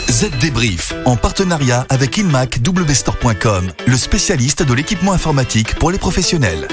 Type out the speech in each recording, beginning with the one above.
Z Débrief, en partenariat avec InMacWstore.com, le spécialiste de l'équipement informatique pour les professionnels.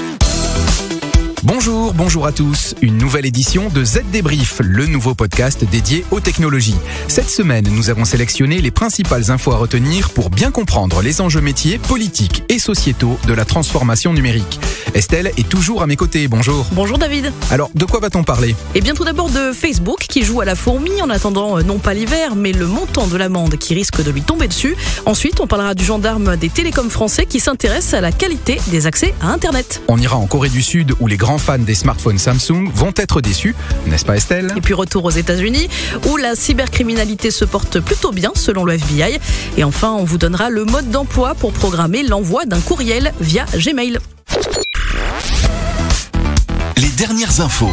Bonjour à tous. Une nouvelle édition de Z Débrief, le nouveau podcast dédié aux technologies. Cette semaine, nous avons sélectionné les principales infos à retenir pour bien comprendre les enjeux métiers, politiques et sociétaux de la transformation numérique. Estelle est toujours à mes côtés. Bonjour. Bonjour David. Alors, de quoi va-t-on parler ? Eh bien tout d'abord de Facebook qui joue à la fourmi en attendant non pas l'hiver mais le montant de l'amende qui risque de lui tomber dessus. Ensuite, on parlera du gendarme des télécoms français qui s'intéresse à la qualité des accès à Internet. On ira en Corée du Sud où les grands fans des smartphones Samsung vont être déçus, n'est-ce pas Estelle ? Et puis retour aux États-Unis où la cybercriminalité se porte plutôt bien selon le FBI. Et enfin, on vous donnera le mode d'emploi pour programmer l'envoi d'un courriel via Gmail. Les dernières infos.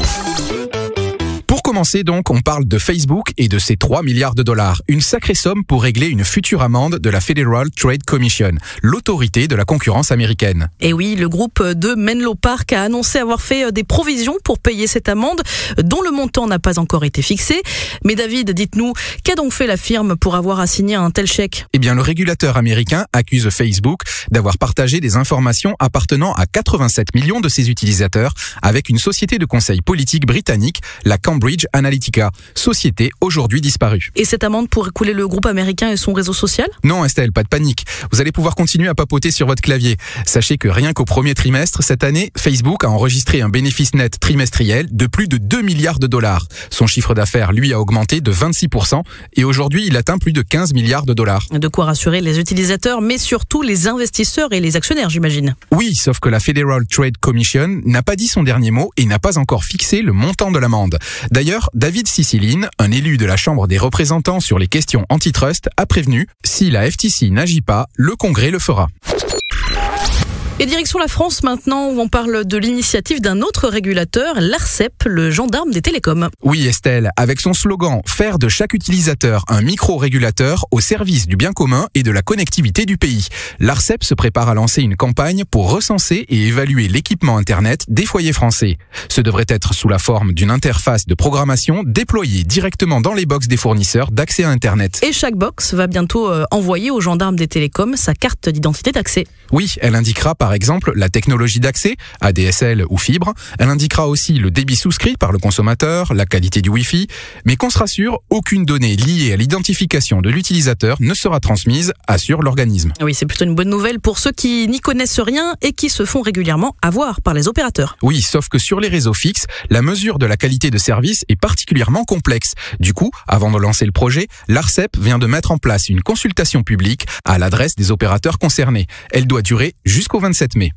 Pour commencer donc, on parle de Facebook et de ses 3 milliards de dollars. Une sacrée somme pour régler une future amende de la Federal Trade Commission, l'autorité de la concurrence américaine. Et oui, le groupe de Menlo Park a annoncé avoir fait des provisions pour payer cette amende, dont le montant n'a pas encore été fixé. Mais David, dites-nous, qu'a donc fait la firme pour avoir assigné un tel chèque ? Eh bien, le régulateur américain accuse Facebook d'avoir partagé des informations appartenant à 87 millions de ses utilisateurs avec une société de conseil politique britannique, la Cambridge Analytica, société aujourd'hui disparue. Et cette amende pour écouler le groupe américain et son réseau social ? Non Estelle, pas de panique. Vous allez pouvoir continuer à papoter sur votre clavier. Sachez que rien qu'au premier trimestre, cette année, Facebook a enregistré un bénéfice net trimestriel de plus de 2 milliards de dollars. Son chiffre d'affaires, lui, a augmenté de 26% et aujourd'hui, il atteint plus de 15 milliards de dollars. De quoi rassurer les utilisateurs, mais surtout les investisseurs et les actionnaires, j'imagine. Oui, sauf que la Federal Trade Commission n'a pas dit son dernier mot et n'a pas encore fixé le montant de l'amende. D'ailleurs, David Cicilline, un élu de la Chambre des représentants sur les questions antitrust, a prévenu, si la FTC n'agit pas, le Congrès le fera. Et direction la France maintenant, où on parle de l'initiative d'un autre régulateur, l'ARCEP, le gendarme des télécoms. Oui Estelle, avec son slogan « Faire de chaque utilisateur un micro-régulateur au service du bien commun et de la connectivité du pays », l'ARCEP se prépare à lancer une campagne pour recenser et évaluer l'équipement Internet des foyers français. Ce devrait être sous la forme d'une interface de programmation déployée directement dans les box des fournisseurs d'accès à Internet. Et chaque box va bientôt envoyer au gendarme des télécoms sa carte d'identité d'accès. Oui, elle indiquera par exemple la technologie d'accès, ADSL ou fibre. Elle indiquera aussi le débit souscrit par le consommateur, la qualité du Wi-Fi. Mais qu'on se rassure, aucune donnée liée à l'identification de l'utilisateur ne sera transmise, assure l'organisme. Oui, c'est plutôt une bonne nouvelle pour ceux qui n'y connaissent rien et qui se font régulièrement avoir par les opérateurs. Oui, sauf que sur les réseaux fixes, la mesure de la qualité de service est particulièrement complexe. Du coup, avant de lancer le projet, l'ARCEP vient de mettre en place une consultation publique à l'adresse des opérateurs concernés. Elle doit durer jusqu'au 27 mai.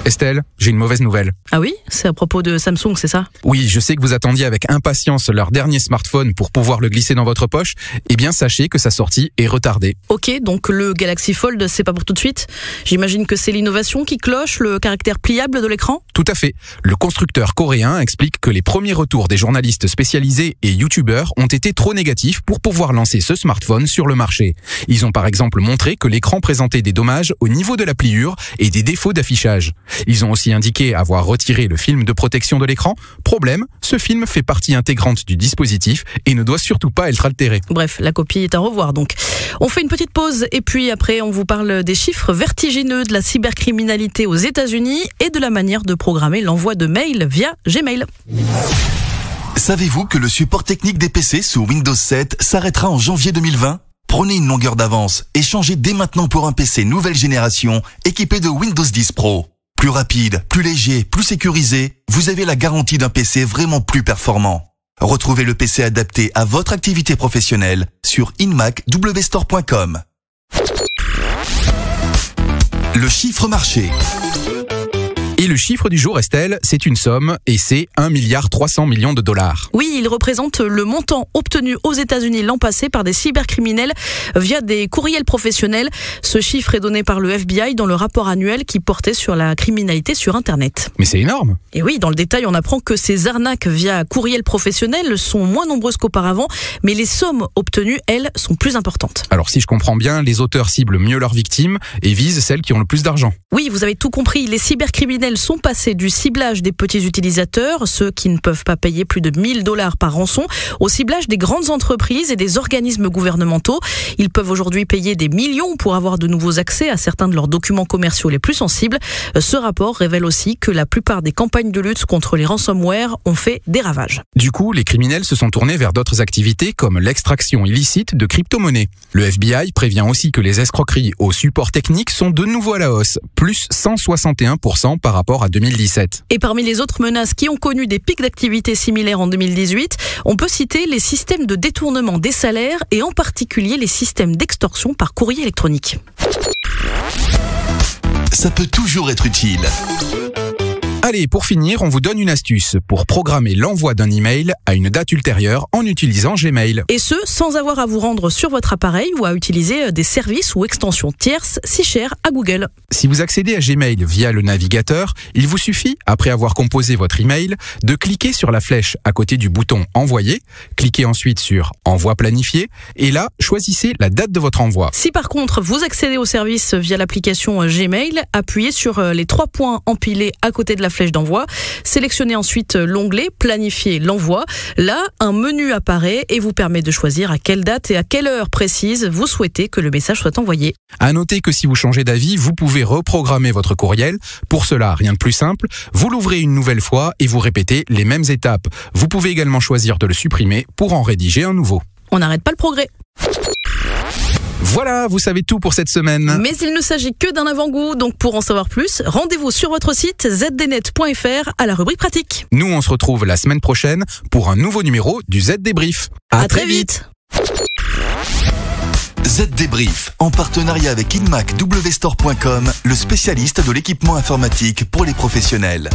Estelle, j'ai une mauvaise nouvelle. Ah oui ? C'est à propos de Samsung, c'est ça ? Oui, je sais que vous attendiez avec impatience leur dernier smartphone pour pouvoir le glisser dans votre poche. Eh bien, sachez que sa sortie est retardée. Ok, donc le Galaxy Fold, c'est pas pour tout de suite ? J'imagine que c'est l'innovation qui cloche, le caractère pliable de l'écran ? Tout à fait. Le constructeur coréen explique que les premiers retours des journalistes spécialisés et youtubeurs ont été trop négatifs pour pouvoir lancer ce smartphone sur le marché. Ils ont par exemple montré que l'écran présentait des dommages au niveau de la pliure et des défauts d'affichage. Ils ont aussi indiqué avoir retiré le film de protection de l'écran. Problème, ce film fait partie intégrante du dispositif et ne doit surtout pas être altéré. Bref, la copie est à revoir donc. On fait une petite pause et puis après on vous parle des chiffres vertigineux de la cybercriminalité aux États-Unis et de la manière de programmer l'envoi de mails via Gmail. Savez-vous que le support technique des PC sous Windows 7 s'arrêtera en janvier 2020 ? Prenez une longueur d'avance et changez dès maintenant pour un PC nouvelle génération équipé de Windows 10 Pro. Plus rapide, plus léger, plus sécurisé, vous avez la garantie d'un PC vraiment plus performant. Retrouvez le PC adapté à votre activité professionnelle sur InMacWstore.com. Le chiffre marché. Et le chiffre du jour, Estelle, c'est une somme et c'est 1,3 milliard de dollars. Oui, il représente le montant obtenu aux États-Unis l'an passé par des cybercriminels via des courriels professionnels. Ce chiffre est donné par le FBI dans le rapport annuel qui portait sur la criminalité sur Internet. Mais c'est énorme. Et oui, dans le détail, on apprend que ces arnaques via courriel professionnel sont moins nombreuses qu'auparavant, mais les sommes obtenues, elles, sont plus importantes. Alors si je comprends bien, les auteurs ciblent mieux leurs victimes et visent celles qui ont le plus d'argent. Oui, vous avez tout compris. Les cybercriminels sont passées du ciblage des petits utilisateurs, ceux qui ne peuvent pas payer plus de $1000 par rançon, au ciblage des grandes entreprises et des organismes gouvernementaux. Ils peuvent aujourd'hui payer des millions pour avoir de nouveaux accès à certains de leurs documents commerciaux les plus sensibles. Ce rapport révèle aussi que la plupart des campagnes de lutte contre les ransomware ont fait des ravages. Du coup, les criminels se sont tournés vers d'autres activités comme l'extraction illicite de crypto-monnaies. Le FBI prévient aussi que les escroqueries au support technique sont de nouveau à la hausse, plus 161% par rapport à 2017. Et parmi les autres menaces qui ont connu des pics d'activité similaires en 2018, on peut citer les systèmes de détournement des salaires et en particulier les systèmes d'extorsion par courrier électronique. Ça peut toujours être utile. Allez, pour finir, on vous donne une astuce pour programmer l'envoi d'un email à une date ultérieure en utilisant Gmail. Et ce, sans avoir à vous rendre sur votre appareil ou à utiliser des services ou extensions tierces si chères à Google. Si vous accédez à Gmail via le navigateur, il vous suffit, après avoir composé votre email, de cliquer sur la flèche à côté du bouton Envoyer, cliquez ensuite sur Envoi planifié, et là, choisissez la date de votre envoi. Si par contre vous accédez au service via l'application Gmail, appuyez sur les 3 points empilés à côté de la flèche d'envoi, sélectionnez ensuite l'onglet Planifier l'envoi. Là, un menu apparaît et vous permet de choisir à quelle date et à quelle heure précise vous souhaitez que le message soit envoyé. À noter que si vous changez d'avis, vous pouvez reprogrammer votre courriel. Pour cela, rien de plus simple, vous l'ouvrez une nouvelle fois et vous répétez les mêmes étapes. Vous pouvez également choisir de le supprimer pour en rédiger un nouveau. On n'arrête pas le progrès. Voilà, vous savez tout pour cette semaine. Mais il ne s'agit que d'un avant-goût, donc pour en savoir plus, rendez-vous sur votre site zdnet.fr à la rubrique pratique. Nous, on se retrouve la semaine prochaine pour un nouveau numéro du Z Débrief. À très vite. Z Débrief, en partenariat avec InMacWstore.com, le spécialiste de l'équipement informatique pour les professionnels.